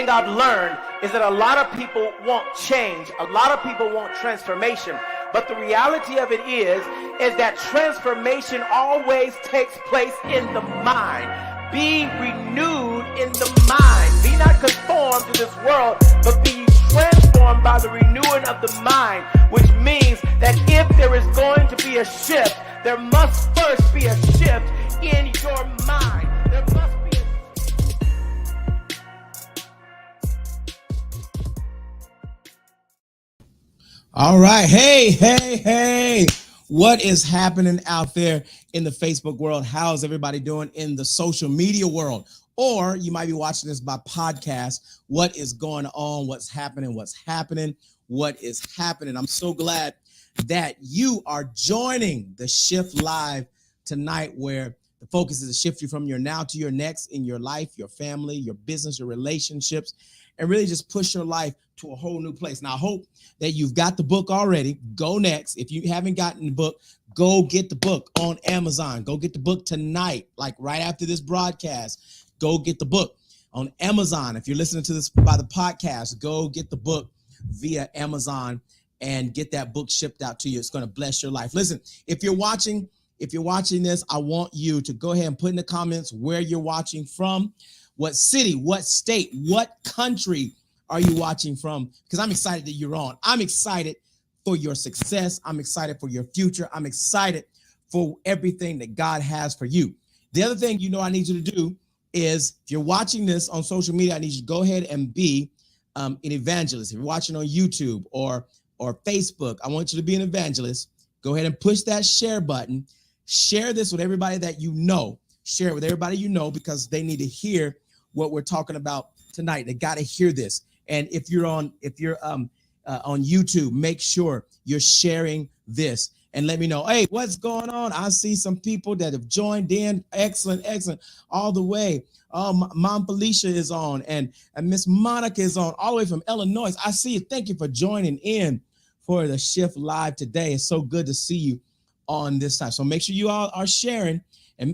thing I've learned is that a lot of people want change. A lot of people want transformation. But the reality of it is that transformation always takes place in the mind. Be renewed in the mind. Be not conformed to this world, but be transformed by the renewing of the mind, which means that if there is going to be a shift, there must first be a shift in your mind. There must be a All right. Hey. What is happening out there in the Facebook world? How's everybody doing in the social media world? Or you might be watching this by podcast. What is going on? What's happening? What is happening? I'm so glad that you are joining the Shift Live tonight, where the focus is to shift you from your now to your next in your life, your family, your business, your relationships, and really just push your life to a whole new place. Now, I hope that you've got the book already. Go next. If you haven't gotten the book, go get the book on Amazon. Go get the book tonight, like right after this broadcast. Go get the book on Amazon. If you're listening to this by the podcast, go get the book via Amazon and get that book shipped out to you. It's going to bless your life. Listen, if you're watching this, I want you to go ahead and put in the comments where you're watching from, what city, what state, what country are you watching from? Because I'm excited that you're on. I'm excited for your success. I'm excited for your future. I'm excited for everything that God has for you. The other thing I need you to do is, if you're watching this on social media, I need you to go ahead and be an evangelist. If you're watching on YouTube or Facebook, I want you to be an evangelist. Go ahead and push that share button. Share this with everybody that you know. Share it with everybody you know, because they need to hear what we're talking about tonight. They got to hear this. And if you're on YouTube, make sure you're sharing this and let me know, hey, what's going on? I see some people that have joined in. Excellent. All the way. Mom Felicia is on, and Miss Monica is on, all the way from Illinois. I see you. Thank you for joining in for the Shift Live today. It's so good to see you on this time. So make sure you all are sharing,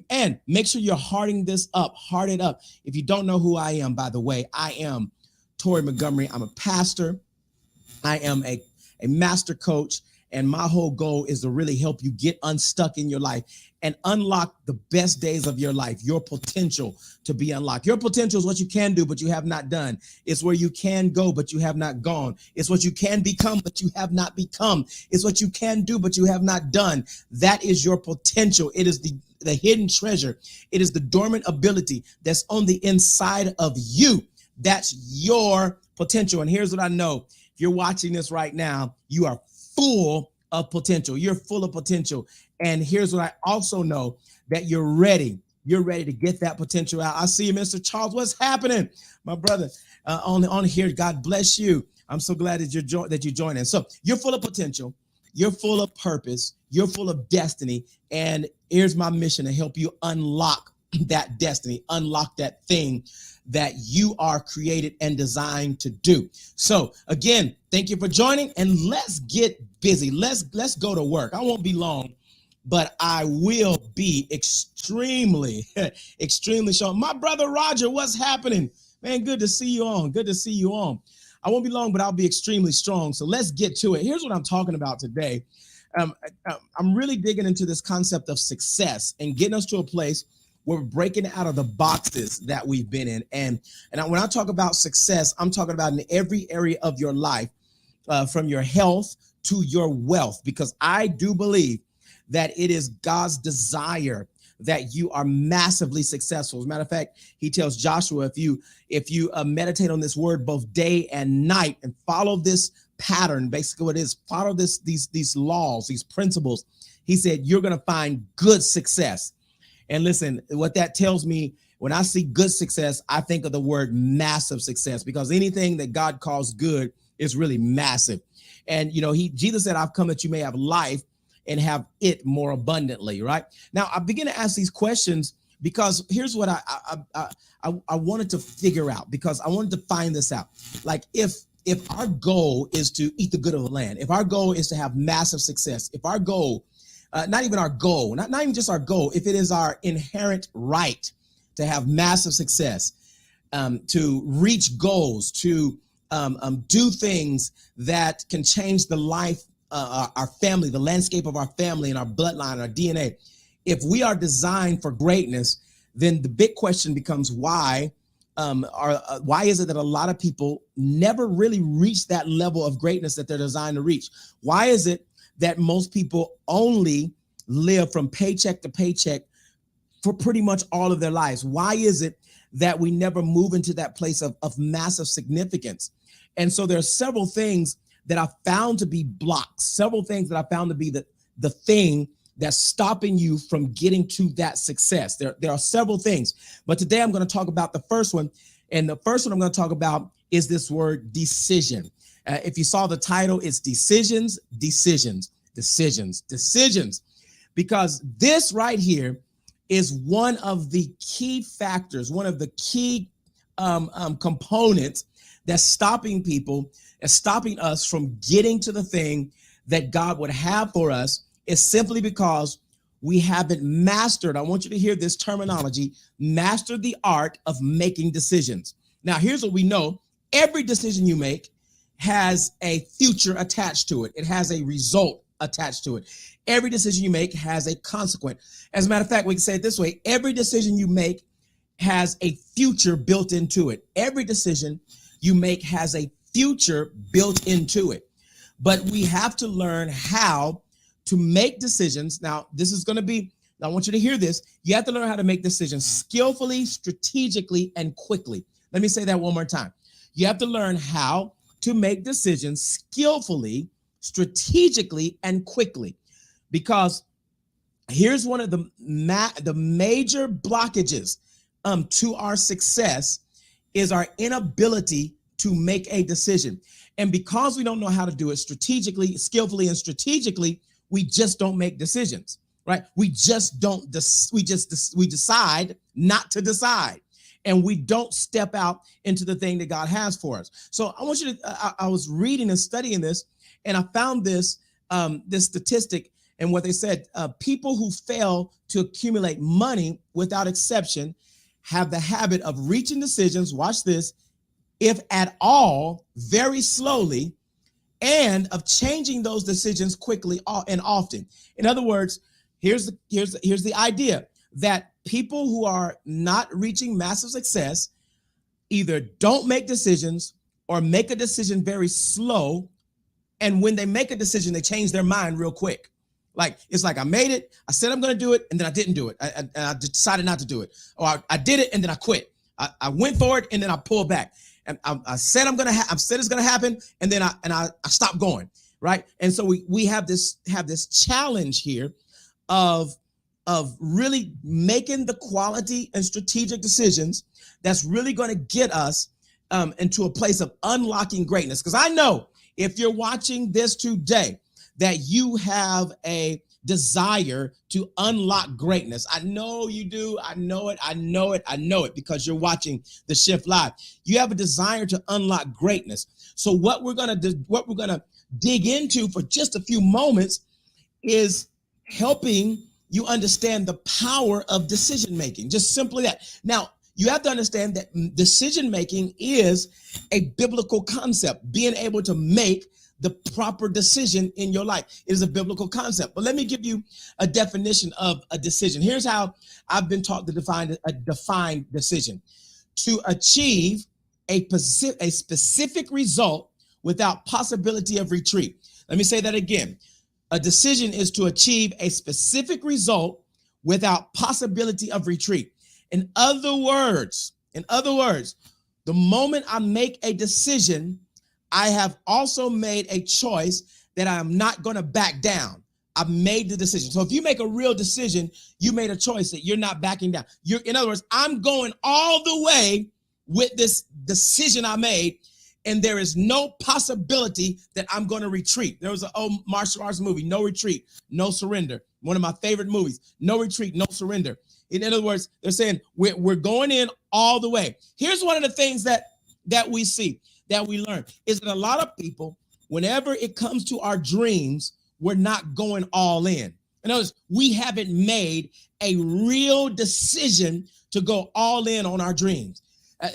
and make sure you're hearting this up. Heart it up. If you don't know who I am, by the way, I am Tory Montgomery. I'm a pastor. I am a master coach, and my whole goal is to really help you get unstuck in your life and unlock the best days of your life, your potential to be unlocked. Your potential is what you can do, but you have not done. It's where you can go, but you have not gone. It's what you can become, but you have not become. It's what you can do, but you have not done. That is your potential. It is the hidden treasure. It is the dormant ability that's on the inside of you. That's your potential. And here's what I know. If you're watching this right now, you are full of potential. You're full of potential. And here's what I also know, that you're ready. You're ready to get that potential out. I see you, Mr. Charles. What's happening? My brother on here. God bless you. I'm so glad that you joined in. So you're full of potential. You're full of purpose. You're full of destiny. And here's my mission, to help you unlock that destiny, unlock that thing that you are created and designed to do. So again, thank you for joining, and let's get busy. Let's go to work. I won't be long, but I will be extremely strong. My brother Roger, what's happening? Man, good to see you on. I won't be long, but I'll be extremely strong. So let's get to it. Here's what I'm talking about today. I'm really digging into this concept of success and getting us to a place where we're breaking out of the boxes that we've been in. And when I talk about success, I'm talking about in every area of your life, from your health to your wealth, because I do believe that it is God's desire that you are massively successful. As a matter of fact, he tells Joshua, if you meditate on this word both day and night and follow this pattern, basically what it is, follow these laws, these principles, he said, you're going to find good success. And listen, what that tells me, when I see good success, I think of the word massive success, because anything that God calls good is really massive. And, Jesus said, I've come that you may have life and have it more abundantly, right? Now, I begin to ask these questions because here's what I wanted to figure out, because I wanted to find this out. Like, if our goal is to eat the good of the land, if our goal is to have massive success, if our goal, not even our goal, not even just our goal, if it is our inherent right to have massive success, to reach goals, to do things that can change the life, our family, the landscape of our family and our bloodline, our DNA. If we are designed for greatness, then the big question becomes why is it that a lot of people never really reach that level of greatness that they're designed to reach? Why is it that most people only live from paycheck to paycheck for pretty much all of their lives? Why is it that we never move into that place of massive significance? And so there are several things that I found to be blocks, several things that I found to be the thing that's stopping you from getting to that success. There are several things, but today I'm going to talk about the first one. And the first one I'm going to talk about is this word decision. If you saw the title, it's decisions, decisions, decisions, decisions, because this right here is one of the key factors, one of the key components that's stopping people, that's stopping us from getting to the thing that God would have for us, is simply because we haven't mastered, I want you to hear this terminology, mastered the art of making decisions. Now, here's what we know. Every decision you make has a future attached to it. It has a result attached to it. Every decision you make has a consequence. As a matter of fact, we can say it this way. Every decision you make has a future built into it. Every decision you make has a future built into it. But we have to learn how to make decisions. Now, this is going to be, I want you to hear this. You have to learn how to make decisions skillfully, strategically, and quickly. Let me say that one more time. You have to learn how to make decisions skillfully, strategically, and quickly. Because here's one of the major blockages to our success is our inability to make a decision. And because we don't know how to do it strategically, skillfully, and strategically, we just don't make decisions, right? We just don't, we decide not to decide. And we don't step out into the thing that God has for us. So I want you to, I was reading and studying this, and I found this, this statistic, and what they said, people who fail to accumulate money without exception have the habit of reaching decisions, watch this, if at all, very slowly, and of changing those decisions quickly and often. In other words, here's the idea that people who are not reaching massive success either don't make decisions or make a decision very slow. And when they make a decision, they change their mind real quick. Like, it's like I made it, I said I'm going to do it, and then I didn't do it. I decided not to do it. Or I did it, and then I quit. I went for it, and then I pulled back. And I said I said it's going to happen, and then I stopped going, right? And so we have this challenge here of really making the quality and strategic decisions that's really going to get us into a place of unlocking greatness. Because I know if you're watching this today, that you have a desire to unlock greatness. I know you do. I know it because you're watching the Shift Live. You have a desire to unlock greatness. So what we're going to dig into for just a few moments is helping you understand the power of decision making. Just simply that. Now, you have to understand that decision making is a biblical concept. Being able to make the proper decision in your life is a biblical concept. But let me give you a definition of a decision. Here's how I've been taught to define a defined decision: to achieve a specific result without possibility of retreat. Let me say that again. A decision is to achieve a specific result without possibility of retreat. In other words, the moment I make a decision, I have also made a choice that I am not going to back down. I've made the decision. So if you make a real decision, you made a choice that you're not backing down. In other words, I'm going all the way with this decision I made, and there is no possibility that I'm going to retreat. There was an old martial arts movie, No Retreat, No Surrender. One of my favorite movies, No Retreat, No Surrender. In other words, they're saying we're going in all the way. Here's one of the things that we see, that we learn, is that a lot of people, whenever it comes to our dreams, we're not going all in. In other words, we haven't made a real decision to go all in on our dreams. Uh,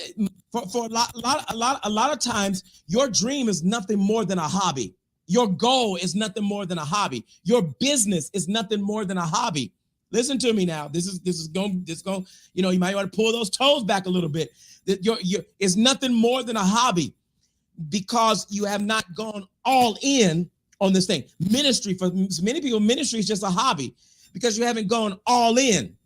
for a lot of times, your dream is nothing more than a hobby. Your goal is nothing more than a hobby. Your business is nothing more than a hobby. Listen to me now. This is going. You know, you might want to pull those toes back a little bit. That your is nothing more than a hobby, because you have not gone all in on this thing. Ministry, for many people, ministry is just a hobby because you haven't gone all in.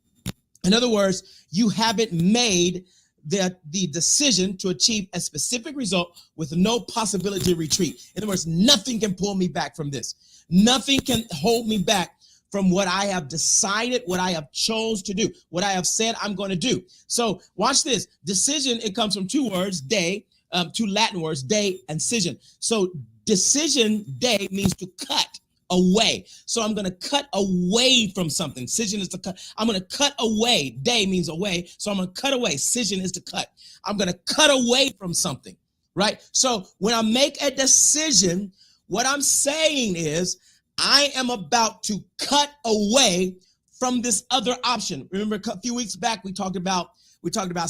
In other words, you haven't made the decision to achieve a specific result with no possibility of retreat. In other words, nothing can pull me back from this. Nothing can hold me back from what I have decided, what I have chose to do, what I have said I'm going to do. So watch this. Decision, it comes from two words, two Latin words, de and scission. So decision, de, means to cut away. So I'm going to cut away from something. Scission is to cut. I'm going to cut away. De means away. So I'm going to cut away. Scission is to cut. I'm going to cut away from something, right? So when I make a decision, what I'm saying is I am about to cut away from this other option. Remember a few weeks back, we talked about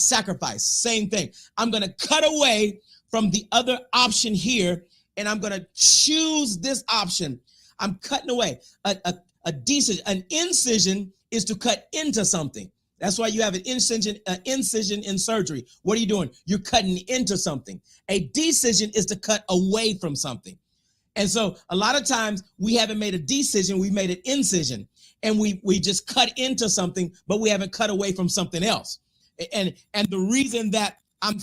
sacrifice. Same thing. I'm going to cut away from the other option here, and I'm going to choose this option. I'm cutting away. A decision, an incision is to cut into something. That's why you have an incision in surgery. What are you doing? You're cutting into something. A decision is to cut away from something. And so a lot of times we haven't made a decision, we made an incision, and we just cut into something, but we haven't cut away from something else. And the reason that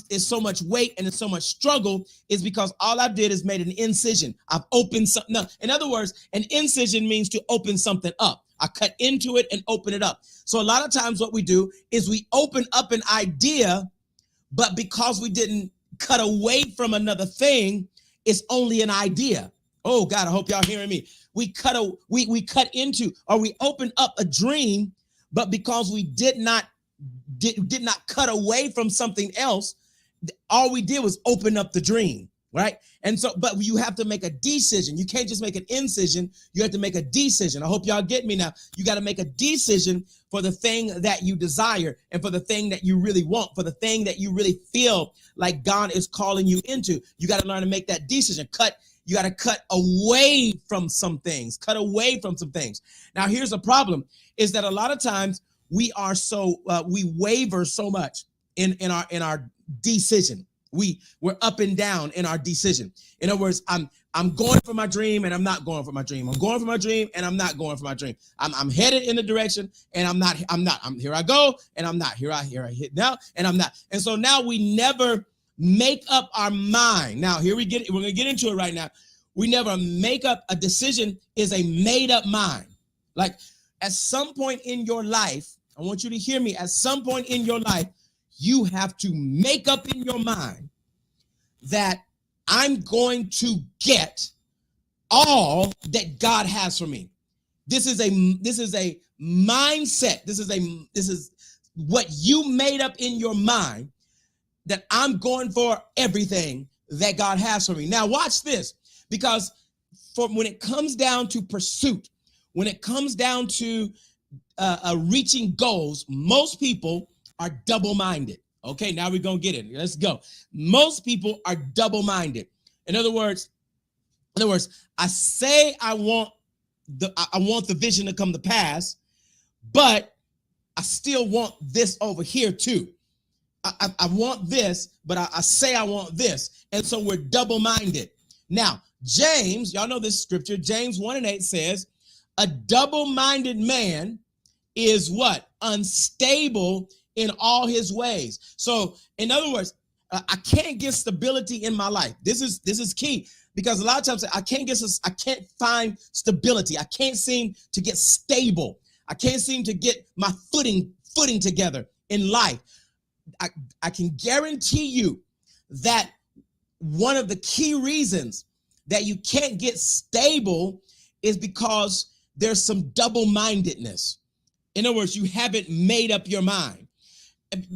it's so much weight and it's so much struggle is because all I did is made an incision. I've opened something up. In other words, an incision means to open something up. I cut into it and open it up. So a lot of times what we do is we open up an idea, but because we didn't cut away from another thing, it's only an idea. Oh God, I hope y'all hearing me. We cut into, or we open up a dream, but because we did not cut away from something else, all we did was open up the dream, right? And so, but you have to make a decision. You can't just make an incision. You have to make a decision. I hope y'all get me now. You got to make a decision for the thing that you desire and for the thing that you really want, for the thing that you really feel like God is calling you into. You got to learn to make that decision. You got to cut away from some things. Cut away from some things. Now, here's the problem: is that a lot of times we waver so much in our decision. We're up and down in our decision. In other words, I'm going for my dream and I'm not going for my dream. I'm going for my dream and I'm not going for my dream. I'm headed in the direction and I'm not. I'm here I go and I'm not. Here I hit now and I'm not. And so now we never make up our mind. Now we're going to get into it right now. We never make up a decision. Is a made up mind. Like at some point in your life, I want you to hear me. At some point in your life, you have to make up in your mind that I'm going to get all that God has for me. This is a mindset. This is what you made up in your mind, that I'm going for everything that God has for me. Now watch this, because when it comes down to pursuit, when it comes down to reaching goals, most people are double-minded. Okay, now we're gonna get it. Let's go. Most people are double-minded. In other words, I say I want the vision to come to pass, but I still want this over here too. I want this, but I say I want this. And so we're double-minded. Now, James, y'all know this scripture, James 1:8 says, a double-minded man is what? Unstable in all his ways. So in other words, I can't get stability in my life. This is key, because a lot of times I can't find stability. I can't seem to get stable. I can't seem to get my footing together in life. I can guarantee you that one of the key reasons that you can't get stable is because there's some double-mindedness. In other words, you haven't made up your mind,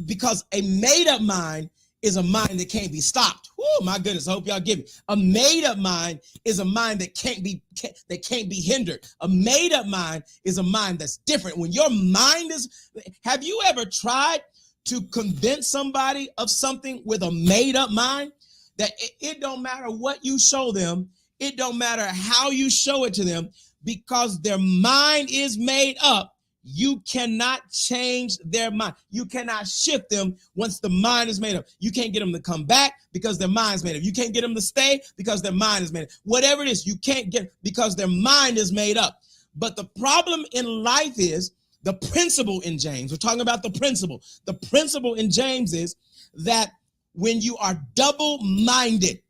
because a made-up mind is a mind that can't be stopped. Oh my goodness, I hope y'all get me. A made-up mind is a mind that can't be hindered. A made-up mind is a mind that's different. When your mind is, have you ever tried to convince somebody of something with a made up mind, that it don't matter what you show them. It don't matter how you show it to them, because their mind is made up. You cannot change their mind. You cannot shift them once the mind is made up. You can't get them to come back because their mind's made up. You can't get them to stay because their mind is made up. Whatever it is, you can't get because their mind is made up. But the problem in life is the principle in James. We're talking about the principle. The principle in James is that when you are double-minded,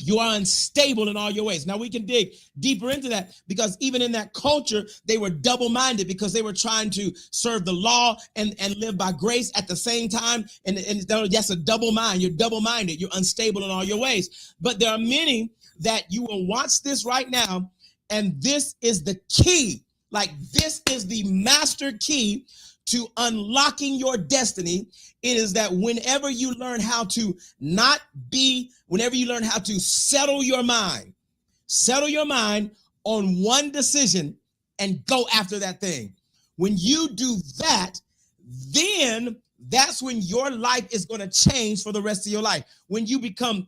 you are unstable in all your ways. Now, we can dig deeper into that, because even in that culture, they were double-minded because they were trying to serve the law and live by grace at the same time. And that's a double mind. You're double-minded. You're unstable in all your ways. But there are many that you will watch this right now, and this is the key. Like, this is the master key to unlocking your destiny. It is that whenever you learn how to settle your mind on one decision and go after that thing. When you do that, then that's when your life is going to change for the rest of your life. When you become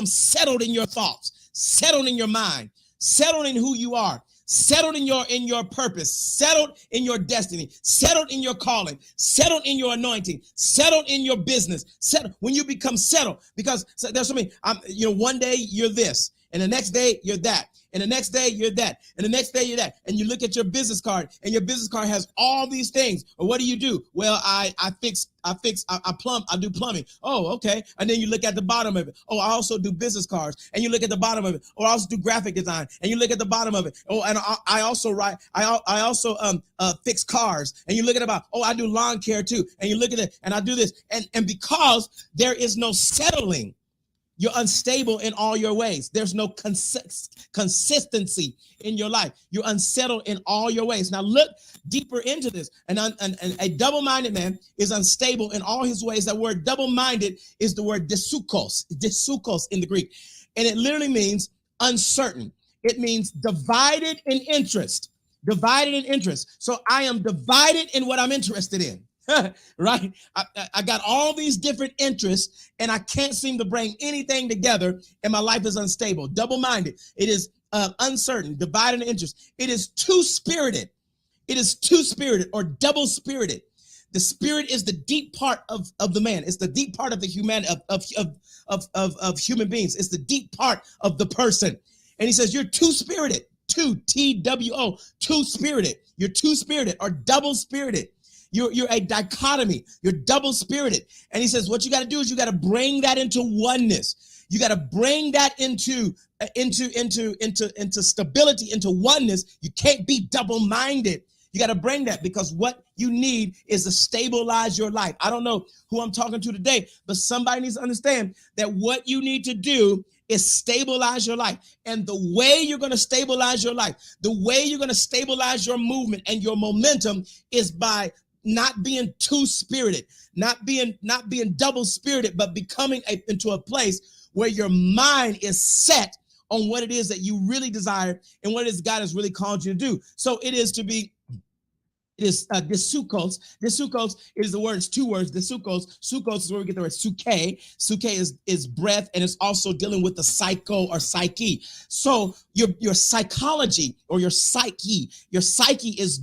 settled in your thoughts, settled in your mind, settled in who you are, settled in your purpose, settled in your destiny, settled in your calling, settled in your anointing, settled in your business, settled. When you become settled, because there's something, one day you're this, and the next day you're that, and the next day you're that, and the next day you're that, and you look at your business card, and your business card has all these things. Well, what do? Well, I do plumbing. Oh, okay. And then you look at the bottom of it. Oh, I also do business cards. And you look at the bottom of it. Oh, I also do graphic design. And you look at the bottom of it. Oh, and I also write. I also fix cars. And you look at about. Oh, I do lawn care too. And you look at it, and I do this. And because there is no settling, you're unstable in all your ways. There's no consistency in your life. You're unsettled in all your ways. Now look deeper into this. And a double-minded man is unstable in all his ways. That word double-minded is the word dysukos in the Greek. And it literally means uncertain. It means divided in interest. Divided in interest. So I am divided in what I'm interested in. Right? I got all these different interests, and I can't seem to bring anything together, and my life is unstable. Double-minded. It is uncertain, divided in interest. It is two-spirited. It is two-spirited or double-spirited. The spirit is the deep part of the man. It's the deep part of the human of human beings. It's the deep part of the person. And he says, you're two-spirited. Two-T-W-O, two-spirited. You're two-spirited or double-spirited. You're a dichotomy. You're double-spirited. And he says, what you got to do is you got to bring that into oneness. You got to bring that into stability, into oneness. You can't be double-minded. You got to bring that, because what you need is to stabilize your life. I don't know who I'm talking to today, but somebody needs to understand that what you need to do is stabilize your life. And the way you're going to stabilize your life, the way you're going to stabilize your movement and your momentum is by not being two-spirited, not being double-spirited, but becoming into a place where your mind is set on what it is that you really desire and what it is God has really called you to do. So it is dysukos. Dysukos is the word, it's two words. Dysukos. Sukos is where we get the word suke. Suke is breath, and it's also dealing with the psycho or psyche. So your psychology or your psyche is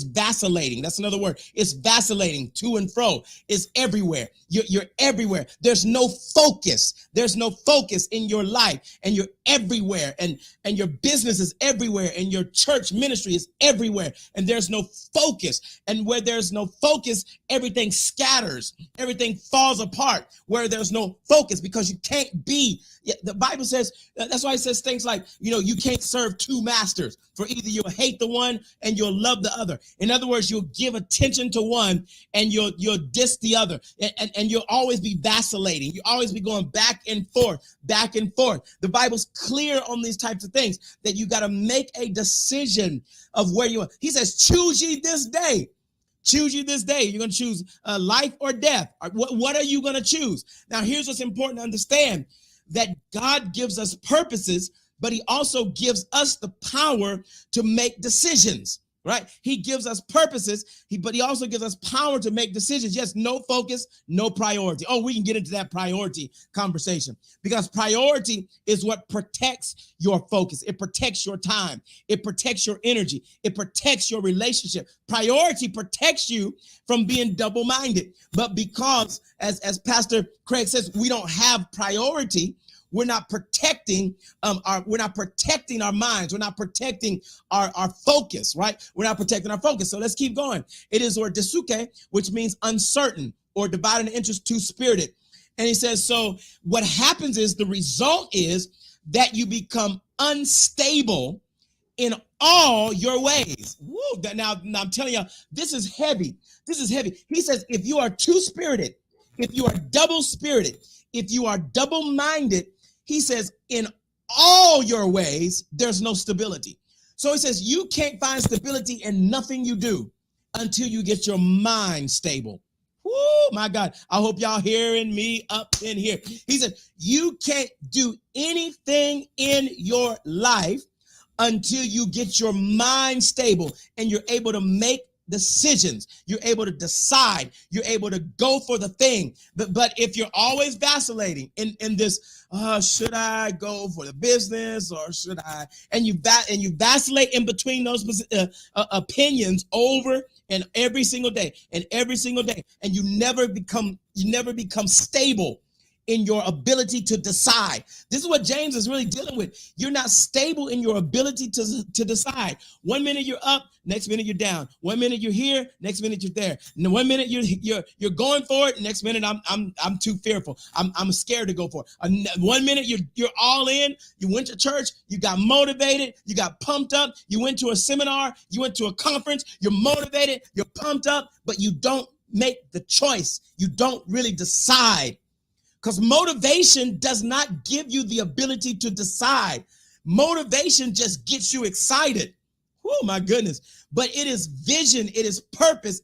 vacillating. That's another word. It's vacillating to and fro. It's everywhere. You're everywhere. There's no focus. There's no focus in your life, and you're everywhere, and your business is everywhere, and your church ministry is everywhere, and there's no focus. And where there's no focus, everything scatters, everything falls apart. Where there's no focus, because you can't be. The Bible says, that's why it says things like, you can't serve two masters, for either you'll hate the one and you'll love the other. In other words, you'll give attention to one and you'll diss the other, and you'll always be vacillating. You'll always be going back and forth, back and forth. The Bible's clear on these types of things, that you got to make a decision of where you are. He says, choose ye this day. Choose you this day. You're going to choose life or death. What are you going to choose? Now, here's what's important to understand, that God gives us purposes, but he also gives us the power to make decisions. right? He gives us purposes, but he also gives us power to make decisions. Yes, no focus, no priority. Oh, we can get into that priority conversation because priority is what protects your focus. It protects your time. It protects your energy. It protects your relationship. Priority protects you from being double-minded. But because, as Pastor Craig says, we don't have priority, we're not protecting our minds. We're not protecting our focus, right? We're not protecting our focus. So let's keep going. It is or desuke, which means uncertain or divided in interest, two-spirited. And he says, so what happens is the result is that you become unstable in all your ways. Woo, now I'm telling you, this is heavy. This is heavy. He says, if you are two-spirited, if you are double-spirited, if you are double-minded, he says, in all your ways, there's no stability. So he says, you can't find stability in nothing you do until you get your mind stable. Woo, my God. I hope y'all hearing me up in here. He said, you can't do anything in your life until you get your mind stable and you're able to make decisions. You're able to decide. You're able to go for the thing. But if you're always vacillating in this, should I go for the business or should I? And you vacillate in between those opinions over and every single day, and you never become stable in your ability to decide. This is what James is really dealing with. You're not stable in your ability to decide. 1 minute you're up, next minute you're down. 1 minute you're here, next minute you're there. And 1 minute you're going for it, next minute I'm too fearful. I'm scared to go for it. 1 minute you're all in. You went to church, you got motivated, you got pumped up. You went to a seminar, you went to a conference, you're motivated, you're pumped up, but you don't make the choice. You don't really decide. Because motivation does not give you the ability to decide. Motivation just gets you excited. Oh my goodness. But it is vision, it is purpose,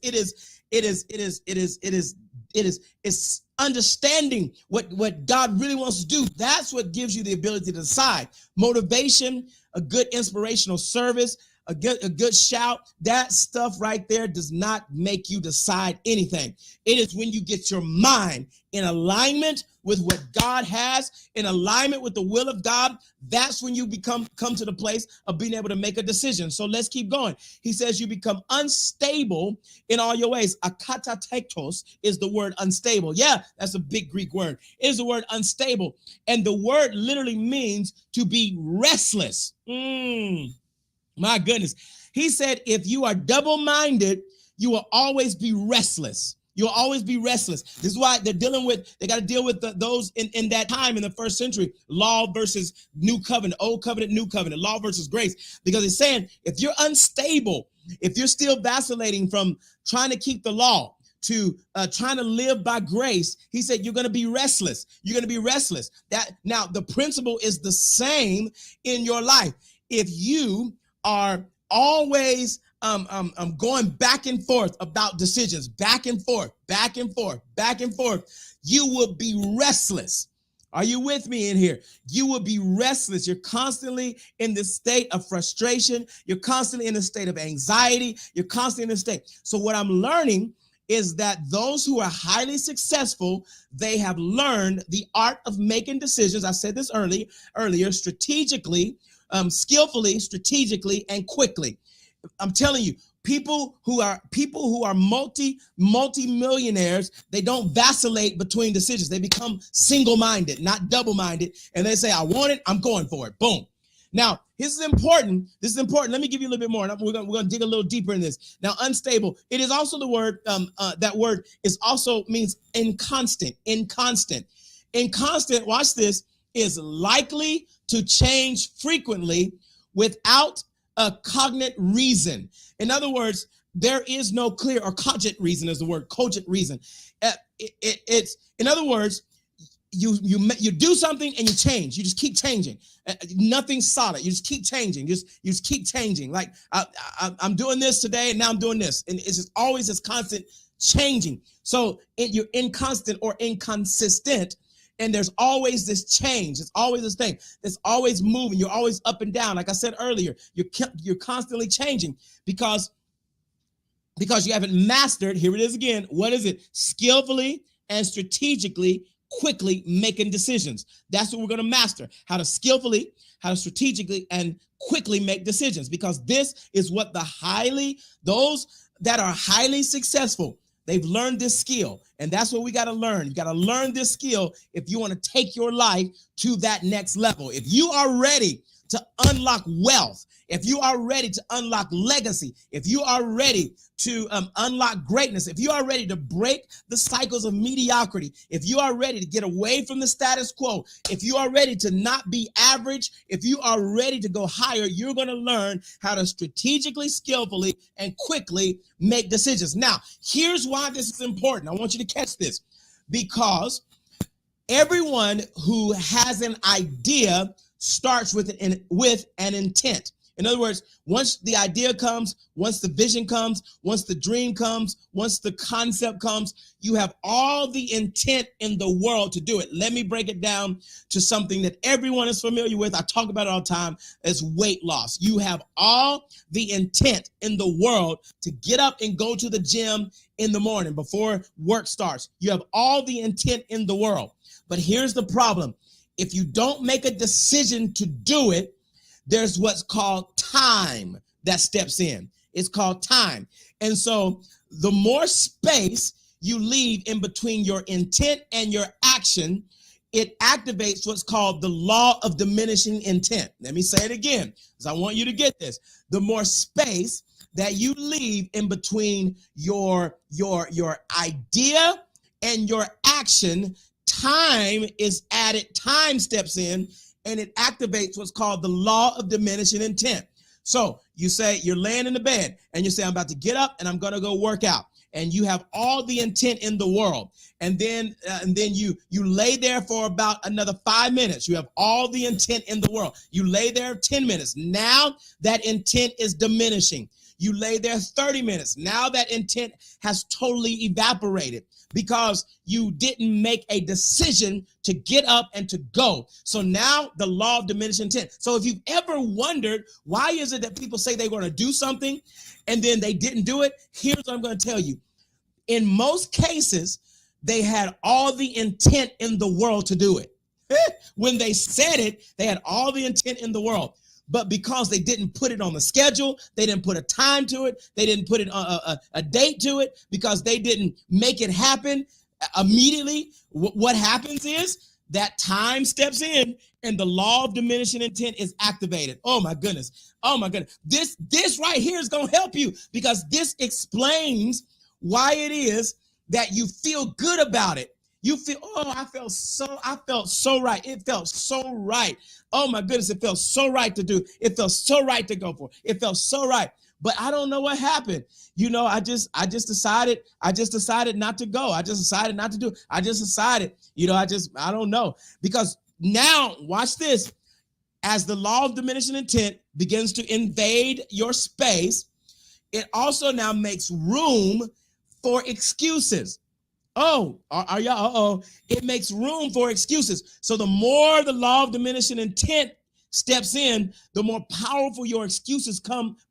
it's understanding what God really wants to do. That's what gives you the ability to decide. Motivation, a good inspirational service, a good shout, that stuff right there does not make you decide anything. It is when you get your mind in alignment with what God has, in alignment with the will of God, that's when you come to the place of being able to make a decision. So let's keep going. He says you become unstable in all your ways. Akatatektos is the word unstable. Yeah, that's a big Greek word. It is the word unstable. And the word literally means to be restless. My goodness. He said, if you are double-minded, you will always be restless. You'll always be restless. This is why they got to deal with those in that time in the first century, law versus new covenant, old covenant, new covenant, law versus grace. Because it's saying, if you're unstable, if you're still vacillating from trying to keep the law to trying to live by grace, he said, you're going to be restless. You're going to be restless. Now, the principle is the same in your life. If you are always going back and forth about decisions, back and forth, you will be restless. Are you with me in here? You will be restless. You're constantly in this state of frustration. You're constantly in a state of anxiety. You're constantly in a state. So what I'm learning is that those who are highly successful, they have learned the art of making decisions. I said this earlier, strategically, skillfully, strategically, and quickly. I'm telling you, people who are multi-millionaires, they don't vacillate between decisions. They become single-minded, not double-minded, and they say, I want it, I'm going for it. Boom. Now, this is important. Let me give you a little bit more. We're going to dig a little deeper in this. Now, unstable. It is also the word, that word is also means inconstant. Inconstant, watch this, is likely to change frequently without a cognate reason. In other words, there is no clear or cogent reason is the word, cogent reason. It's in other words, you do something and you change. You just keep changing. Nothing's solid. You just keep changing. You just keep changing. Like I'm doing this today and now I'm doing this. And it's just always this constant changing. So you're inconstant or inconsistent. And there's always this change. It's always this thing that's always moving. You're always up and down. Like I said earlier, you're constantly changing because you haven't mastered, here it is again, what is it? Skillfully and strategically, quickly making decisions. That's what we're going to master, how to skillfully, how to strategically, and quickly make decisions, because this is what those that are highly successful, they've learned this skill. And that's what we got to learn. You got to learn this skill if you want to take your life to that next level. If you are ready to unlock wealth, if you are ready to unlock legacy, if you are ready to unlock greatness, if you are ready to break the cycles of mediocrity, if you are ready to get away from the status quo, if you are ready to not be average, if you are ready to go higher, you're going to learn how to strategically, skillfully, and quickly make decisions. Now, here's why this is important. I want you to catch this, because everyone who has an idea starts with an intent. In other words, once the idea comes, once the vision comes, once the dream comes, once the concept comes, you have all the intent in the world to do it. Let me break it down to something that everyone is familiar with. I talk about it all the time, as weight loss. You have all the intent in the world to get up and go to the gym in the morning before work starts. You have all the intent in the world. But here's the problem. If you don't make a decision to do it, there's what's called time that steps in. It's called time. And so the more space you leave in between your intent and your action, it activates what's called the law of diminishing intent. Let me say it again, because I want you to get this. The more space that you leave in between your idea and your action, time is added, time steps in, and it activates what's called the law of diminishing intent. So you say you're laying in the bed and you say, I'm about to get up and I'm going to go work out. And you have all the intent in the world. And then you lay there for about another 5 minutes. You have all the intent in the world. You lay there 10 minutes. Now that intent is diminishing. You lay there 30 minutes. Now that intent has totally evaporated, because you didn't make a decision to get up and to go. So now the law of diminishing intent. So if you've ever wondered, why is it that people say they're going to do something and then they didn't do it? Here's what I'm going to tell you. In most cases, they had all the intent in the world to do it. When they said it, they had all the intent in the world. But because they didn't put it on the schedule, they didn't put a time to it, they didn't put it a date to it, because they didn't make it happen immediately, what happens is that time steps in and the law of diminishing intent is activated. Oh my goodness. Oh my goodness. This right here is going to help you, because this explains why it is that you feel good about it. You feel, oh, I felt so right. It felt so right. Oh my goodness, it felt so right to do. It felt so right to go for. It felt so right. But I don't know what happened. You know, I just decided not to go. I just decided not to do it. I just decided, I don't know. Because now, watch this. As the law of diminishing intent begins to invade your space, it also now makes room for excuses. Oh, are y'all? It makes room for excuses. So the more the law of diminishing intent steps in, the more powerful your excuses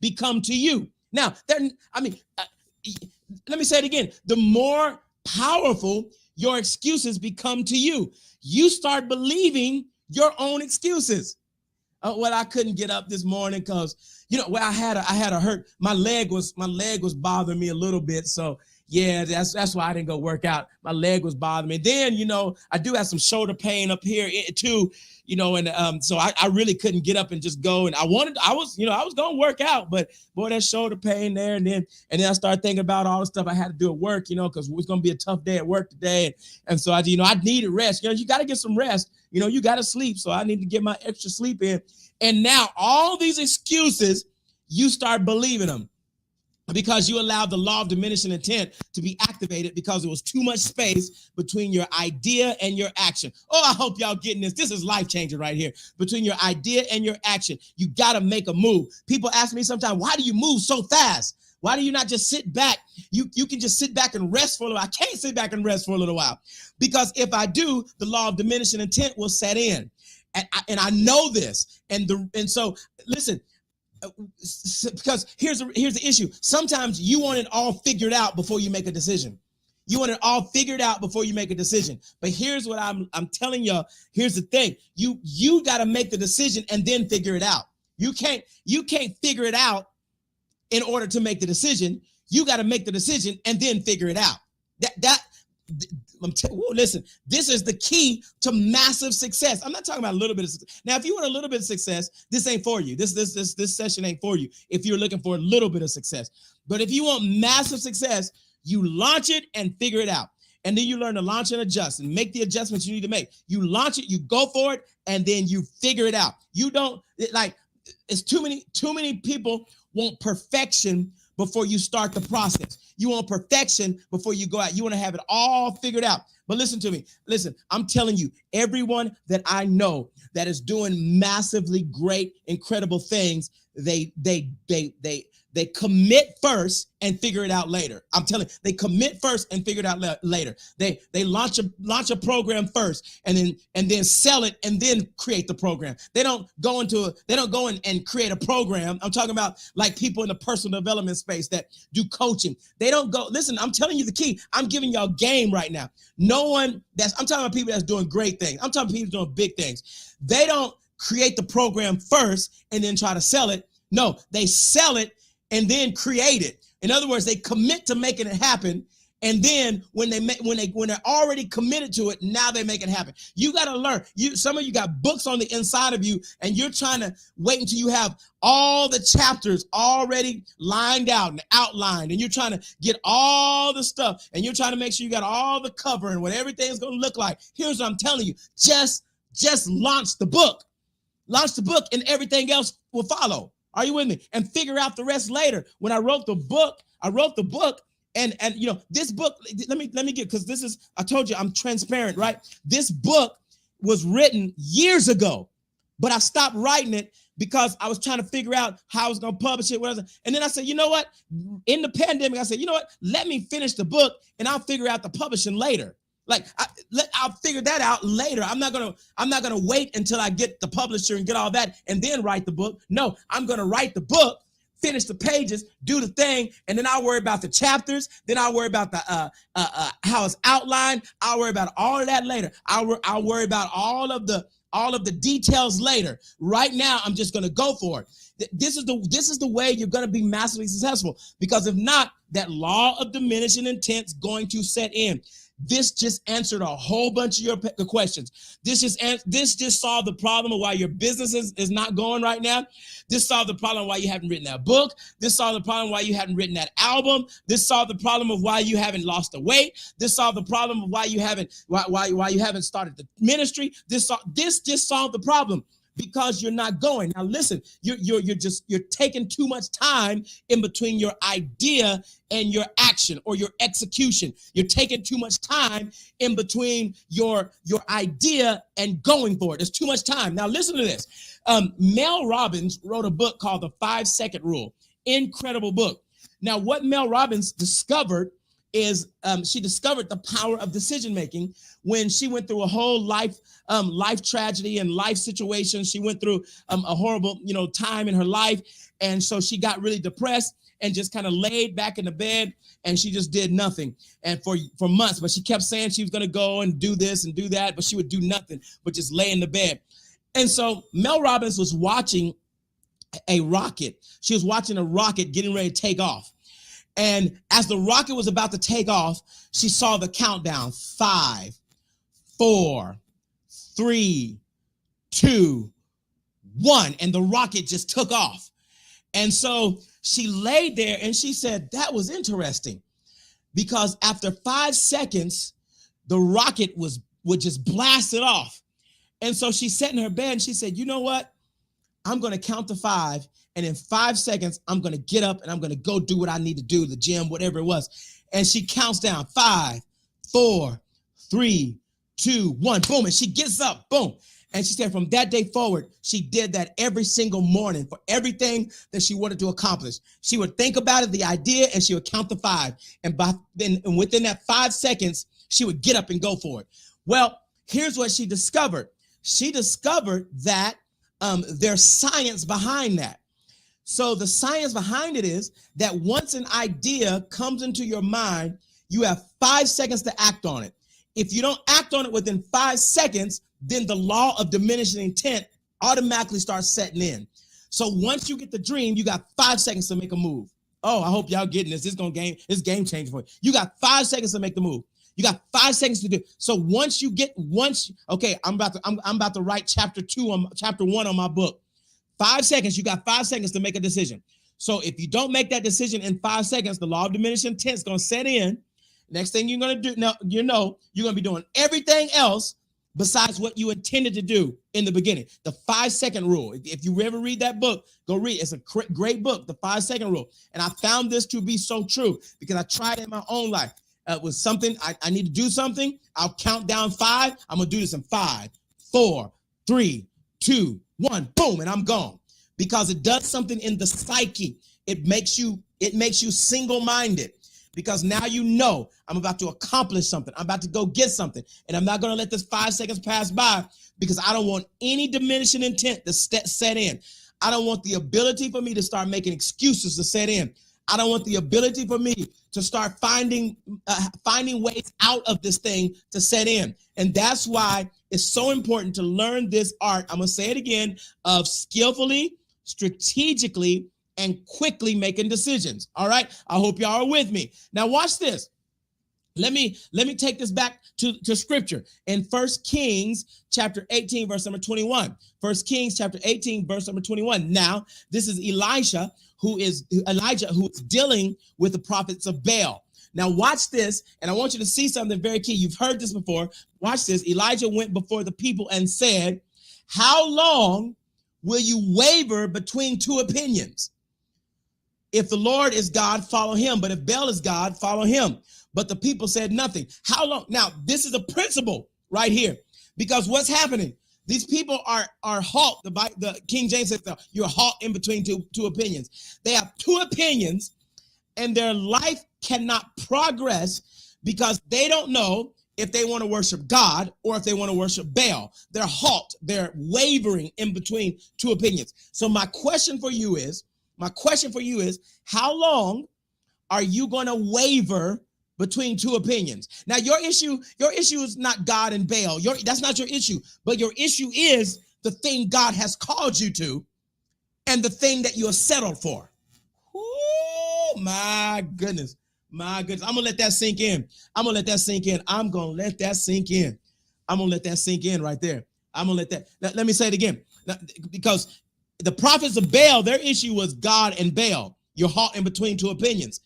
become to you. Now, let me say it again. The more powerful your excuses become to you, you start believing your own excuses. Well, I couldn't get up this morning because, I had a hurt. My leg was bothering me a little bit. So yeah, that's why I didn't go work out. My leg was bothering me. Then, I do have some shoulder pain up here too, and so I really couldn't get up and just go. And I was going to work out, but boy, that shoulder pain there. And then I started thinking about all the stuff I had to do at work, because it was going to be a tough day at work today. And so I needed rest. You got to get some rest. You got to sleep. So I need to get my extra sleep in. And now all these excuses, you start believing them, because you allowed the law of diminishing intent to be activated because there was too much space between your idea and your action. Oh, I hope y'all getting this. This is life-changing right here. Between your idea and your action, you got to make a move. People ask me sometimes, why do you move so fast? Why do you not just sit back? You can just sit back and rest for a little while. I can't sit back and rest for a little while because if I do, the law of diminishing intent will set in. And I know this. And so listen, because here's the issue. Sometimes you want it all figured out before you make a decision. You want it all figured out before you make a decision. But here's what I'm telling y'all. Here's the thing. You got to make the decision and then figure it out. You can't figure it out in order to make the decision. You got to make the decision and then figure it out. Listen, this is the key to massive success. I'm not talking about a little bit of success. Now, if you want a little bit of success, this ain't for you. This session ain't for you if you're looking for a little bit of success. But if you want massive success, you launch it and figure it out. And then you learn to launch and adjust and make the adjustments you need to make. You launch it, you go for it, and then you figure it out. You don't it's too many people want perfection before you start the process. You want perfection before you go out. You want to have it all figured out. But listen to me. Listen, I'm telling you, everyone that I know that is doing massively great, incredible things, they commit first and figure it out later. I'm telling you, they commit first and figure it out later. They launch a program first and then sell it and then create the program. They don't go and create a program. I'm talking about like people in the personal development space that do coaching. They don't go, listen, I'm telling you the key. I'm giving y'all game right now. I'm talking about people that's doing great things. I'm talking about people doing big things. They don't create the program first and then try to sell it. No, they sell it and then create it. In other words, they commit to making it happen. And then when they're already committed to it, now they make it happen. You got to learn. Some of you got books on the inside of you, and you're trying to wait until you have all the chapters already lined out and outlined, and you're trying to get all the stuff, and you're trying to make sure you got all the cover and what everything's going to look like. Here's what I'm telling you. Just launch the book. Launch the book, and everything else will follow. Are you with me? And figure out the rest later. When I wrote the book, and this book, let me get, because this is, I told you I'm transparent, right? This book was written years ago, but I stopped writing it because I was trying to figure out how I was going to publish it. And then I said, you know what? In the pandemic, I said, you know what? Let me finish the book and I'll figure out the publishing later. I'll figure that out later. I'm not gonna wait until I get the publisher and get all that and then write the book. No, I'm gonna write the book, finish the pages, do the thing, and then I'll worry about the chapters. Then I'll worry about the how it's outlined. I'll worry about all of that later. I'll worry about all of the details later. Right now, I'm just gonna go for it. This is the way you're gonna be massively successful. Because if not, that law of diminishing intent is going to set in. This just answered a whole bunch of your questions. This just solved the problem of why your business is not going right now. This solved the problem why you haven't written that book. This solved the problem why you haven't written that album. This solved the problem of why you haven't lost the weight. This solved the problem of why you haven't started the ministry. This just solved the problem. Because you're not going. Now listen, you're taking too much time in between your idea and your action or your execution. You're taking too much time in between your idea and going for it. There's too much time. Now listen to this. Mel Robbins wrote a book called The 5-Second Rule. Incredible book. Now what Mel Robbins discovered is she discovered the power of decision making when she went through a whole life tragedy and life situation. She went through a horrible time in her life, and so she got really depressed and just kind of laid back in the bed, and she just did nothing and for months. But she kept saying she was going to go and do this and do that, but she would do nothing but just lay in the bed. And so Mel Robbins was watching a rocket. She was watching a rocket getting ready to take off. And as the rocket was about to take off, she saw the countdown: 5, 4, 3, 2, 1. And the rocket just took off. And so she laid there and she said, that was interesting, because after 5 seconds, the rocket would just blast it off. And so she sat in her bed and she said, you know what? I'm going to count to 5. And in 5 seconds, I'm going to get up and I'm going to go do what I need to do, the gym, whatever it was. And she counts down: 5, 4, 3, 2, 1, boom. And she gets up, boom. And she said from that day forward, she did that every single morning for everything that she wanted to accomplish. She would think about it, the idea, and she would count to 5. And within that 5 seconds, she would get up and go for it. Well, here's what she discovered. She discovered that there's science behind that. So the science behind it is that once an idea comes into your mind, you have 5 seconds to act on it. If you don't act on it within 5 seconds, then the law of diminishing intent automatically starts setting in. So once you get the dream, you got 5 seconds to make a move. Oh, I hope y'all getting this. This is game changer for you. You got 5 seconds to make the move. You got 5 seconds to do. So I'm about to write chapter 1 on my book. 5 seconds, you got 5 seconds to make a decision. So if you don't make that decision in 5 seconds, the law of diminishing intent is going to set in. Next thing you're going to do, now, you're going to be doing everything else besides what you intended to do in the beginning. The 5-second rule. If you ever read that book, go read it. It's a great book, the 5-second rule. And I found this to be so true because I tried it in my own life. With something, I need to do something. I'll count down 5. I'm going to do this in 5, 4, 3, 2, 1, boom, and I'm gone. Because it does something in the psyche. It makes you single-minded. Because now you know I'm about to accomplish something. I'm about to go get something. And I'm not going to let this 5 seconds pass by because I don't want any diminishing intent to set in. I don't want the ability for me to start making excuses to set in. I don't want the ability for me to start finding ways out of this thing to set in. And that's why it's so important to learn this art. I'm going to say it again, of skillfully, strategically, and quickly making decisions. All right. I hope y'all are with me. Now watch this. Let me take this back to scripture in 1 Kings chapter 18, verse number 21. 1 Kings chapter 18, verse number 21. Now, this is Elijah who is dealing with the prophets of Baal. Now watch this, and I want you to see something very key. You've heard this before. Watch this. Elijah went before the people and said, "How long will you waver between two opinions? If the Lord is God, follow him. But if Baal is God, follow him." But the people said nothing. How long? Now, this is a principle right here, because what's happening? These people are halt. The King James says you're halt in between two opinions. They have two opinions, and their life cannot progress because they don't know if they want to worship God or if they want to worship Baal. They're halt. They're wavering in between two opinions. So my question for you is, how long are you going to waver between two opinions? Now, your issue is not God and Baal. That's not your issue. But your issue is the thing God has called you to and the thing that you are settled for. Oh, my goodness. My goodness. I'm going to let that sink in. I'm going to let that sink in right there. Let me say it again. Because the prophets of Baal, their issue was God and Baal. You're halt in between two opinions.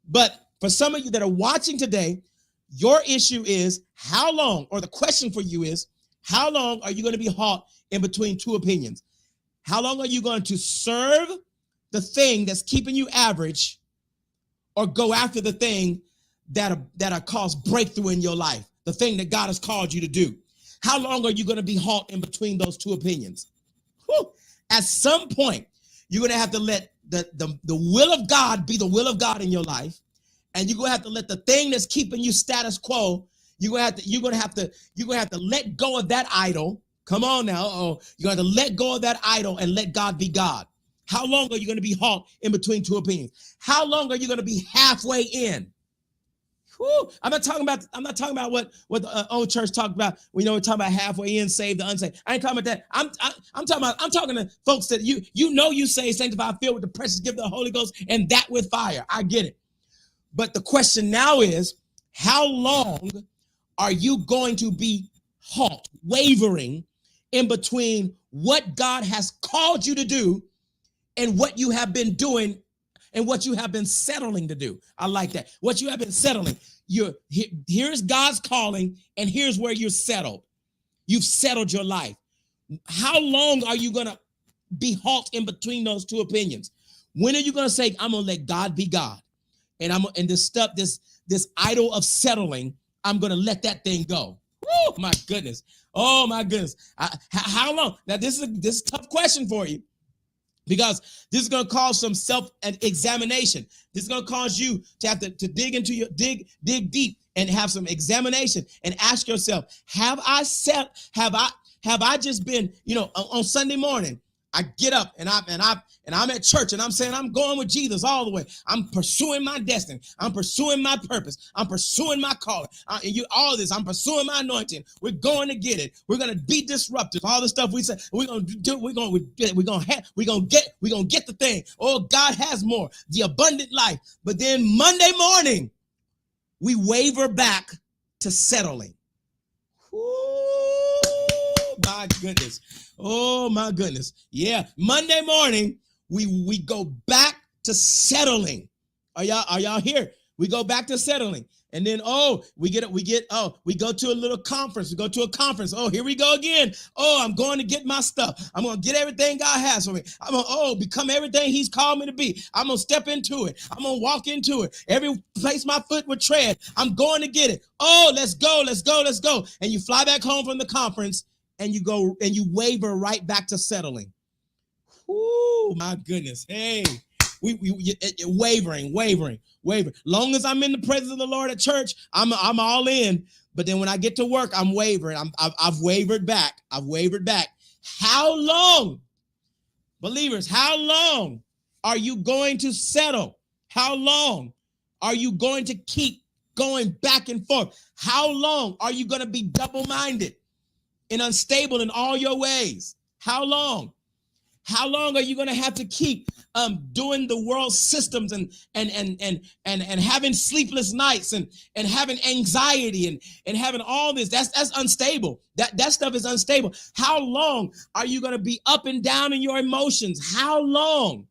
But for some of you that are watching today, your issue is how long, or the question for you is, how long are you going to be halt in between two opinions? How long are you going to serve the thing that's keeping you average, or go after the thing that cause breakthrough in your life, the thing that God has called you to do? How long are you going to be halt in between those two opinions? Whew. At some point, you're going to have to let the will of God be the will of God in your life. And you're gonna have to let the thing that's keeping you status quo, you're gonna have to let go of that idol. Come on now. You're gonna have to let go of that idol and let God be God. How long are you gonna be halt in between two opinions? How long are you gonna be halfway in? Whew. I'm not talking about what the old church talked about. We're talking about halfway in, saved the unsaved. I ain't talking about that. I'm talking to folks that you saved, sanctified, filled with the precious gift of the Holy Ghost, and that with fire. I get it. But the question now is, how long are you going to be halt, wavering in between what God has called you to do and what you have been doing and what you have been settling to do? I like that. What you have been settling. Here's God's calling, and here's where you're settled. You've settled your life. How long are you going to be halt in between those two opinions? When are you going to say, I'm going to let God be God? And this idol of settling, I'm going to let that thing go. Oh my goodness. Oh my goodness. How long? Now this is a tough question for you, because this is going to cause some self-examination. This is going to cause you to have to dig into your dig deep and have some examination and ask yourself, have I just been, on Sunday morning, I get up and I'm at church and I'm saying I'm going with Jesus all the way. I'm pursuing my destiny. I'm pursuing my purpose. I'm pursuing my calling. All this, I'm pursuing my anointing. We're going to get it. We're going to be disruptive. All the stuff we say we're going to do. We're going to get the thing. Oh, God has more, the abundant life. But then Monday morning, we waver back to settling. Oh my goodness. Oh my goodness. Yeah. Monday morning, we go back to settling. Are y'all here? We go back to settling. And then, we go to a little conference. We go to a conference. Oh, here we go again. Oh, I'm going to get my stuff. I'm going to get everything God has for me. I'm going to, become everything he's called me to be. I'm going to step into it. I'm going to walk into it. Every place my foot would tread, I'm going to get it. Oh, let's go. And you fly back home from the conference and you go and you waver right back to settling. Oh, my goodness. Hey. We wavering. Long as I'm in the presence of the Lord at church, I'm all in. But then when I get to work, I'm wavering. I've wavered back. How long, believers? How long are you going to settle? How long are you going to keep going back and forth? How long are you going to be double-minded and unstable in all your ways? How long? How long are you going to have to keep doing the world systems and having sleepless nights and having anxiety and having all this? That's unstable. That stuff is unstable. How long are you going to be up and down in your emotions? How long?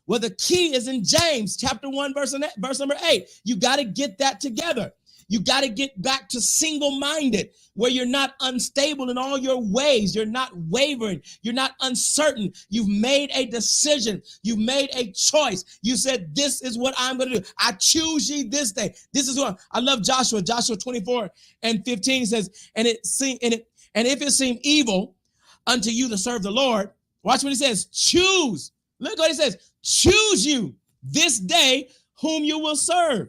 Well, the key is in James chapter 1, verse number 8. You got to get that together. You got to get back to single-minded, where you're not unstable in all your ways. You're not wavering. You're not uncertain. You've made a decision. You've made a choice. You said, this is what I'm going to do. I choose ye this day. This is what I love. Joshua 24:15 says, and if it seem evil unto you to serve the Lord, watch what he says. Choose. Look what he says. Choose you this day whom you will serve.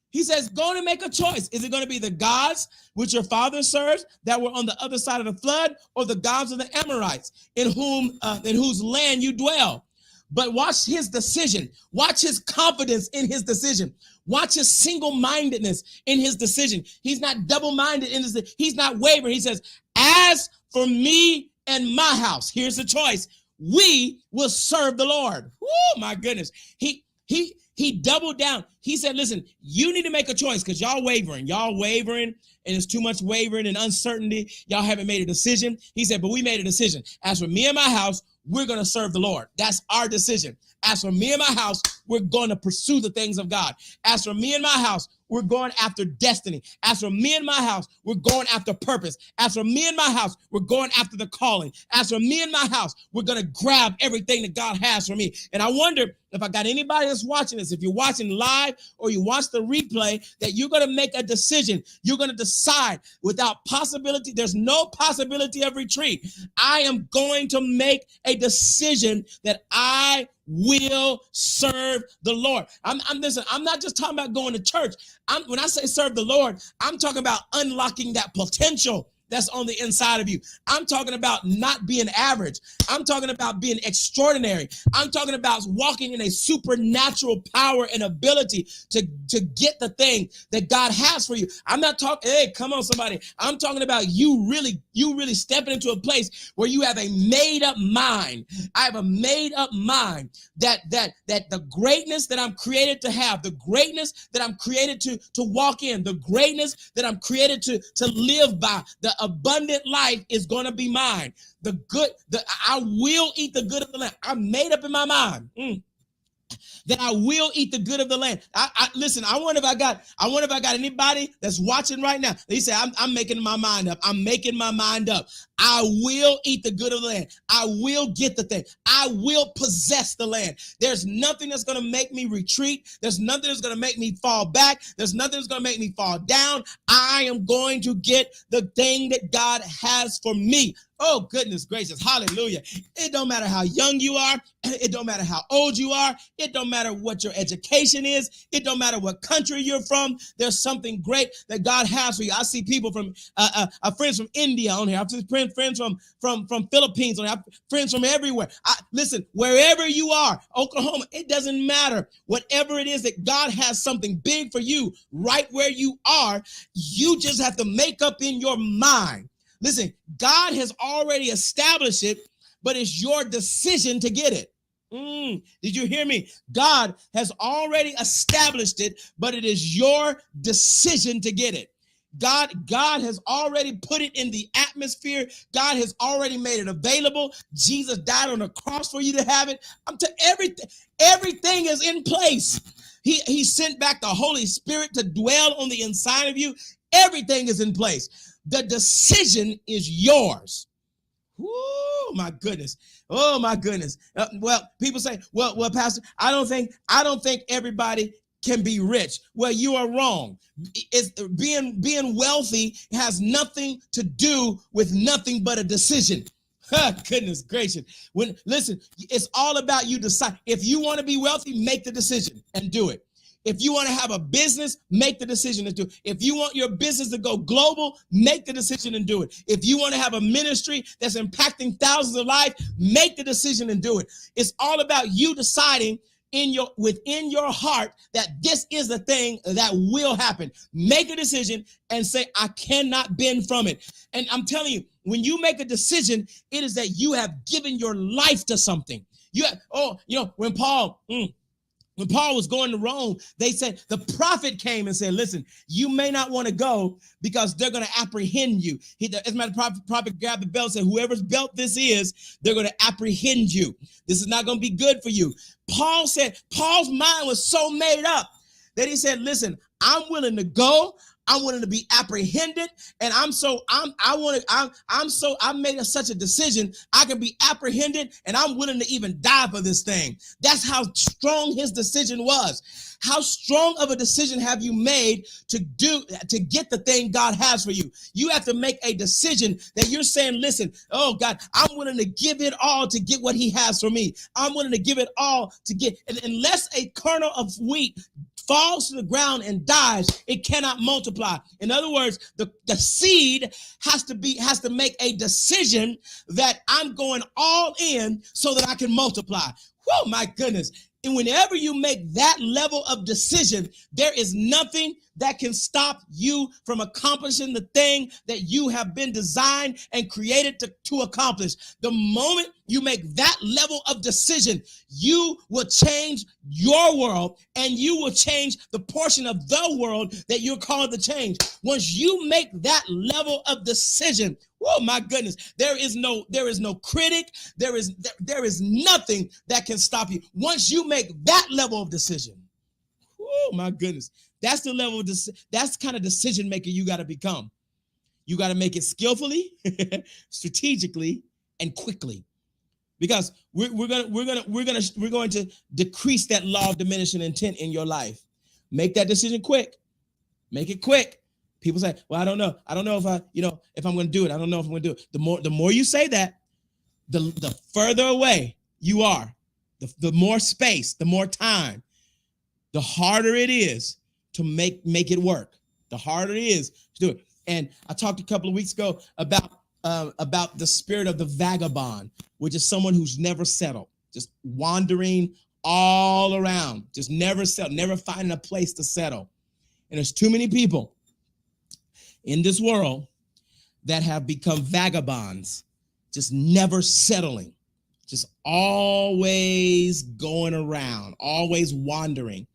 He says, go and make a choice. Is it going to be the gods which your father serves that were on the other side of the flood, or the gods of the Amorites in whose land you dwell? But watch his decision. Watch his confidence in his decision. Watch his single-mindedness in his decision. He's not double-minded in his. He's not wavering. He says, as for me and my house, here's the choice. We will serve the Lord. Oh my goodness. He doubled down. He said, listen, you need to make a choice, because y'all wavering, and it's too much wavering and uncertainty. Y'all haven't made a decision. He said, but we made a decision. As for me and my house, we're going to serve the Lord. That's our decision. As for me and my house, we're going to pursue the things of God. As for me and my house, we're going after destiny. As for me and my house, we're going after purpose. As for me and my house, we're going after the calling. As for me and my house, we're going to grab everything that God has for me. And I wonder if I got anybody that's watching this, if you're watching live or you watch the replay, that you're going to make a decision. You're going to decide without possibility. There's no possibility of retreat. I am going to make a decision that I will serve the Lord. I'm not just talking about going to church. When I say serve the Lord, I'm talking about unlocking that potential that's on the inside of you. I'm talking about not being average. I'm talking about being extraordinary. I'm talking about walking in a supernatural power and ability to get the thing that God has for you. I'm not talking, hey, come on, somebody. I'm talking about you really stepping into a place where you have a made up mind. I have a made up mind that the greatness that I'm created to have, the greatness that I'm created to walk in, the greatness that I'm created to live by, the abundant life is going to be mine. I will eat the good of the land. I'm made up in my mind. that I will eat the good of the land. Listen, I wonder if I got anybody that's watching right now. They say, I'm making my mind up. I'm making my mind up. I will eat the good of the land. I will get the thing. I will possess the land. There's nothing that's going to make me retreat. There's nothing that's going to make me fall back. There's nothing that's going to make me fall down. I am going to get the thing that God has for me. Oh, goodness gracious. Hallelujah. It don't matter how young you are. It don't matter how old you are. It don't matter what your education is. It don't matter what country you're from. There's something great that God has for you. I see people from friends from India on here. I see friends from Philippines on here. I have friends from everywhere. Listen, wherever you are, Oklahoma, it doesn't matter. Whatever it is that God has something big for you right where you are, you just have to make up in your mind. Listen, God has already established it, but it's your decision to get it. Did you hear me? God has already established it, but it is your decision to get it. God has already put it in the atmosphere. God has already made it available. Jesus died on the cross for you to have it. Everything is in place. He sent back the Holy Spirit to dwell on the inside of you. Everything is in place. The decision is yours. Oh my goodness. Oh my goodness. Well, people say, well, Pastor, I don't think everybody can be rich. Well, you are wrong. It's being wealthy has nothing to do with nothing but a decision. Goodness gracious. Listen, it's all about you decide. If you want to be wealthy, make the decision and do it. If you want to have a business, make the decision and do it. If you want your business to go global, make the decision and do it. If you want to have a ministry that's impacting thousands of lives, make the decision and do it. It's all about you deciding within your heart that this is the thing that will happen. Make a decision and say, I cannot bend from it. And I'm telling you, when you make a decision, it is that you have given your life to something. When Paul was going to Rome, they said, the prophet came and said, listen, you may not want to go because they're going to apprehend you. As a matter of fact, the prophet grabbed the belt and said, whoever's belt this is, they're going to apprehend you. This is not going to be good for you. Paul said, Paul's mind was so made up that he said, listen, I'm willing to go. I'm willing to be apprehended, and I made such a decision. I can be apprehended, and I'm willing to even die for this thing. That's how strong his decision was. How strong of a decision have you made to get the thing God has for you? You have to make a decision that you're saying, listen, oh God, I'm willing to give it all to get what he has for me. I'm willing to give it all to get, unless a kernel of wheat falls to the ground and dies, it cannot multiply. In other words, the seed has to make a decision that I'm going all in so that I can multiply. Oh my goodness. And whenever you make that level of decision, there is nothing that can stop you from accomplishing the thing that you have been designed and created to accomplish. The moment you make that level of decision, you will change your world and you will change the portion of the world that you're called to change. Once you make that level of decision, oh my goodness, there is no critic, there is nothing that can stop you. Once you make that level of decision, oh my goodness, that's the level of that's the kind of decision maker you got to become. You got to make it skillfully, strategically, and quickly, because we're going to decrease that law of diminishing intent in your life. Make that decision quick. Make it quick. People say, well, I don't know if if I'm going to do it. I don't know if I'm going to do it. The more you say that, the further away you are, the more space, the more time, the harder it is to make it work. The harder it is to do it. And I talked a couple of weeks ago about the spirit of the vagabond, which is someone who's never settled, just wandering all around, just never settled, never finding a place to settle. And there's too many people in this world that have become vagabonds, just never settling, just always going around, always wandering.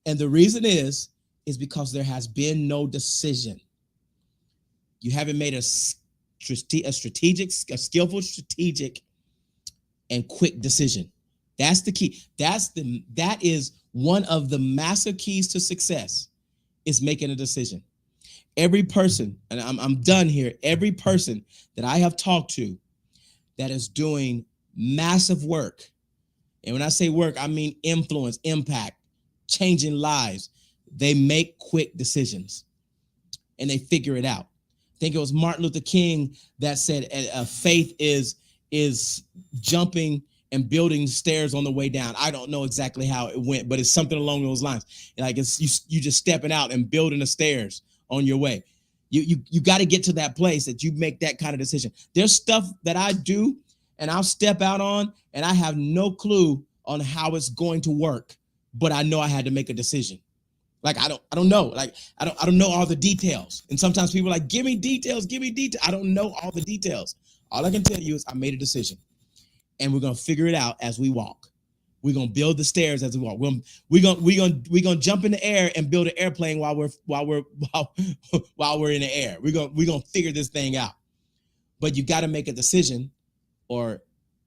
And the reason is because there has been no decision. You haven't made a skillful, strategic, and quick decision. That's the key. That is one of the massive keys to success, is making a decision. Every person, and I'm done here, every person that I have talked to that is doing massive work, and when I say work, I mean influence, impact, changing lives, they make quick decisions and they figure it out. I think it was Martin Luther King that said faith is jumping and building stairs on the way down. I don't know exactly how it went, but it's something along those lines. Like it's you just stepping out and building the stairs on your way. You got to get to that place that you make that kind of decision. There's stuff that I do and I'll step out on and I have no clue on how it's going to work, but I know I had to make a decision. Like I don't know. Like I don't know all the details. And sometimes people are like, give me details. I don't know all the details. All I can tell you is I made a decision. And we're gonna figure it out as we walk. We're gonna build the stairs as we walk. We're gonna jump in the air and build an airplane while we're in the air. We're gonna figure this thing out. But you got to make a decision, or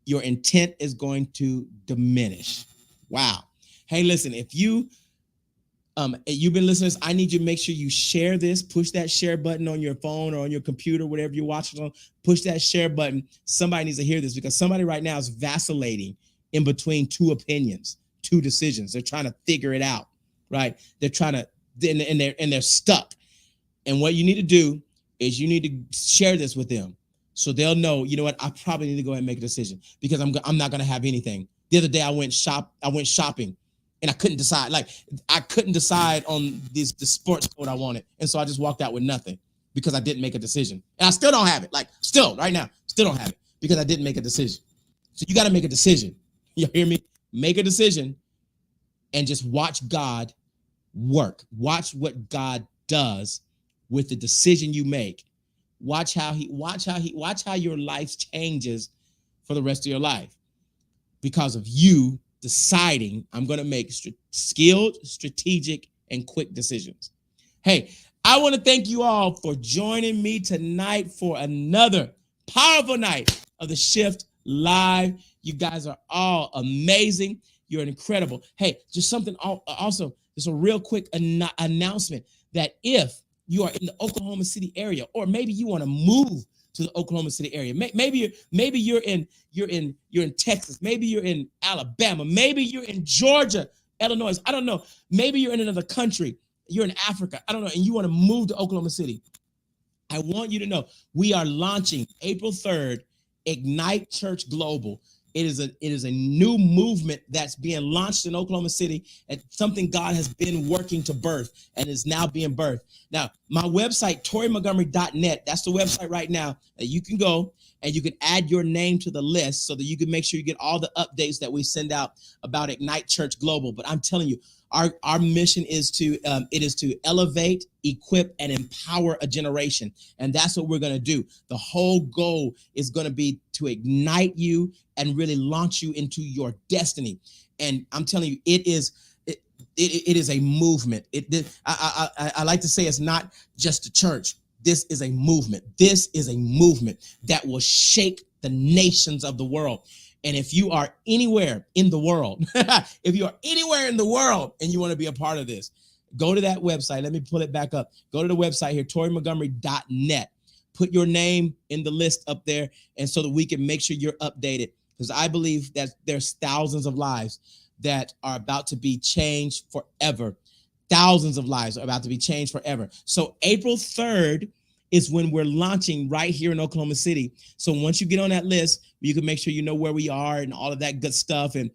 your intent is going to diminish. Wow. Hey, listen, if you've been listening to this, I need you to make sure you share this. Push that share button on your phone or on your computer, whatever you're watching on. Push that share button. Somebody needs to hear this, because somebody right now is vacillating in between two opinions, two decisions. They're trying to figure it out, right? They're trying to, and they're stuck. And what you need to do is you need to share this with them so they'll know, you know what, I probably need to go ahead and make a decision, because I'm not going to have anything. The other day I went shopping. And I couldn't decide. Like I couldn't decide on the sports coat I wanted, and so I just walked out with nothing because I didn't make a decision. And I still don't have it. Like still right now, still don't have it because I didn't make a decision. So you got to make a decision. You hear me? Make a decision, and just watch God work. Watch what God does with the decision you make. Watch how your life changes for the rest of your life because of you deciding I'm going to make skilled, strategic, and quick decisions. Hey, I want to thank you all for joining me tonight for another powerful night of the Shift Live. You guys are all amazing. You're incredible. Hey, just something also, just a real quick announcement that if you are in the Oklahoma City area, or maybe you want to move to the Oklahoma City area. Maybe you're in Texas. Maybe you're in Alabama. Maybe you're in Georgia, Illinois. I don't know. Maybe you're in another country. You're in Africa. I don't know. And you want to move to Oklahoma City. I want you to know we are launching April 3rd, Ignite Church Global. It is a new movement that's being launched in Oklahoma City, and something God has been working to birth and is now being birthed. Now, my website, ToryMontgomery.net, that's the website right now that you can go and you can add your name to the list so that you can make sure you get all the updates that we send out about Ignite Church Global. But I'm telling you, our mission is to elevate, equip, and empower a generation. And that's what we're going to do. The whole goal is going to be to ignite you and really launch you into your destiny. And I'm telling you, it is a movement. I like to say it's not just a church. This is a movement. This is a movement that will shake the nations of the world. And if you are anywhere in the world, and you want to be a part of this, go to that website. Let me pull it back up. Go to the website here, ToryMontgomery.net. Put your name in the list up there, and so that we can make sure you're updated. Because I believe that there's thousands of lives that are about to be changed forever. Thousands of lives are about to be changed forever. So April 3rd is when we're launching right here in Oklahoma City. So once you get on that list, you can make sure you know where we are and all of that good stuff, and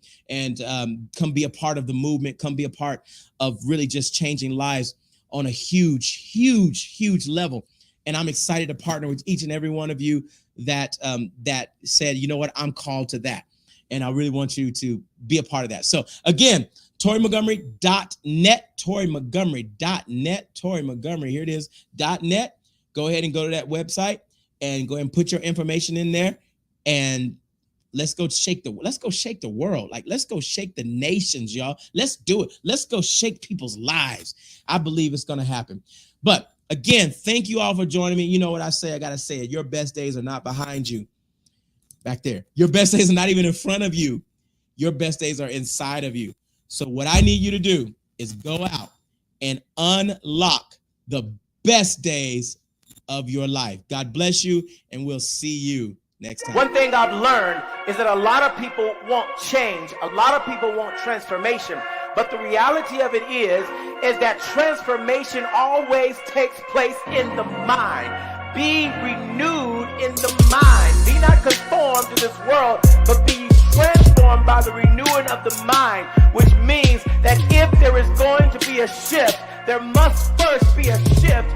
come be a part of the movement, come be a part of really just changing lives on a huge level. And I'm excited to partner with each and every one of you that said, you know what, I'm called to that. And I really want you to be a part of that. So again, ToryMontgomery.net, ToryMontgomery.net, Tory Montgomery, here it is, .net. Go ahead and go to that website and go ahead and put your information in there, and let's go shake the world. Like, let's go shake the nations, y'all. Let's do it. Let's go shake people's lives. I believe it's going to happen. But again, thank you all for joining me. You know what I say? I got to say it. Your best days are not behind you. Back there. Your best days are not even in front of you. Your best days are inside of you. So what I need you to do is go out and unlock the best days of your life. God bless you, and we'll see you next time. One thing I've learned is that a lot of people want change. A lot of people want transformation. But the reality of it is that transformation always takes place in the mind. Be renewed in the mind. Be not conformed to this world, but be transformed by the renewing of the mind, which means that if there is going to be a shift, there must first be a shift